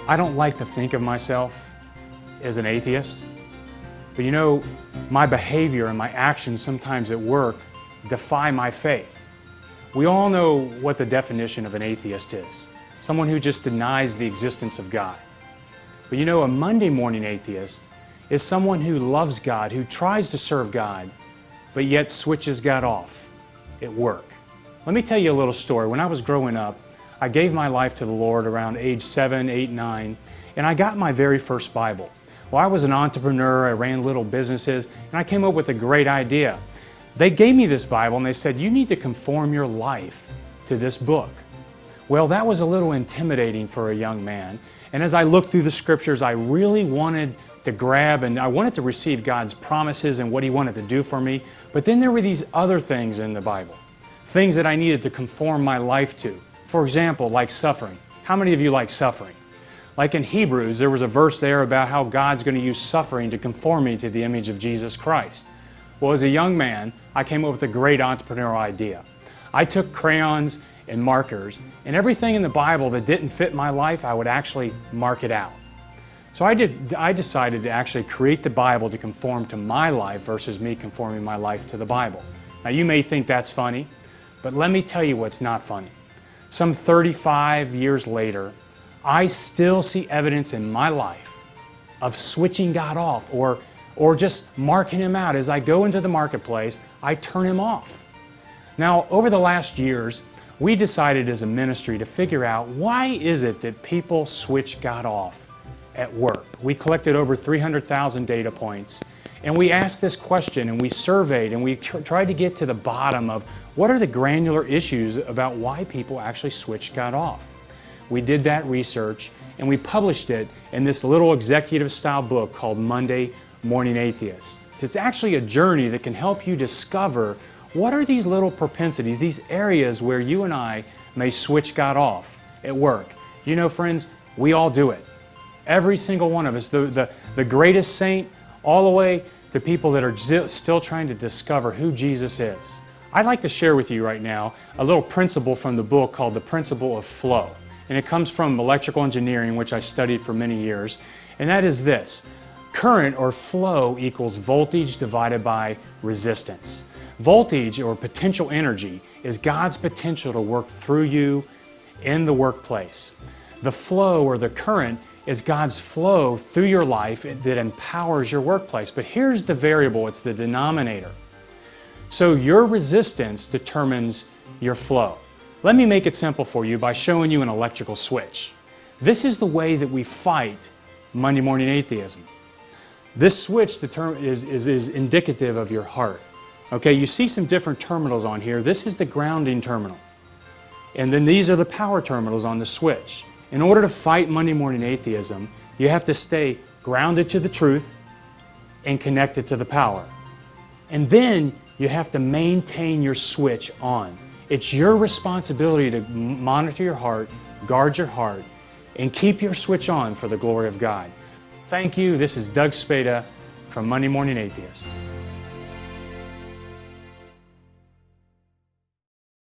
I don't like to think of myself as an atheist, but you know, my behavior and my actions sometimes at work defy my faith. We all know what the definition of an atheist is. Someone who just denies the existence of God. But you know, a Monday morning atheist is someone who loves God, who tries to serve God, but yet switches God off at work. Let me tell you a little story. When I was growing up, I gave my life to the Lord around age 7, 8, 9, and I got my very first Bible. Well, I was an entrepreneur, I ran little businesses, and I came up with a great idea. They gave me this Bible and they said, you need to conform your life to this book. Well, that was a little intimidating for a young man, and as I looked through the scriptures, I really wanted to grab and I wanted to receive God's promises and what He wanted to do for me, but then there were these other things in the Bible, things that I needed to conform my life to. For example, like suffering. How many of you like suffering? Like in Hebrews, there was a verse there about how God's going to use suffering to conform me to the image of Jesus Christ. Well, as a young man, I came up with a great entrepreneurial idea. I took crayons and markers, and everything in the Bible that didn't fit my life, I would actually mark it out. So I decided to actually create the Bible to conform to my life versus me conforming my life to the Bible. Now, you may think that's funny, but let me tell you what's not funny. Some 35 years later, I still see evidence in my life of switching God off or just marking Him out. As I go into the marketplace, I turn Him off. Now, over the last years, we decided as a ministry to figure out why is it that people switch God off at work. We collected over 300,000 data points, and we asked this question, and we surveyed, and we tried to get to the bottom of what are the granular issues about why people actually switch God off. We did that research, and we published it in this little executive-style book called Monday Morning Atheist. It's actually a journey that can help you discover what are these little propensities, these areas where you and I may switch God off at work. You know, friends, we all do it. Every single one of us, the greatest saint, all the way to people that are still trying to discover who Jesus is. I'd like to share with you right now a little principle from the book called the Principle of Flow. And it comes from electrical engineering, which I studied for many years. And that is this: current or flow equals voltage divided by resistance. Voltage, or potential energy, is God's potential to work through you in the workplace. The flow, or the current, is God's flow through your life that empowers your workplace. But here's the variable, it's the denominator. So your resistance determines your flow. Let me make it simple for you by showing you an electrical switch. This is the way that we fight Monday morning atheism. This switch is indicative of your heart. Okay, you see some different terminals on here. This is the grounding terminal. And then these are the power terminals on the switch. In order to fight Monday morning atheism, you have to stay grounded to the truth and connected to the power. And then you have to maintain your switch on. It's your responsibility to monitor your heart, guard your heart, and keep your switch on for the glory of God. Thank you. This is Doug Spada from Monday Morning Atheist.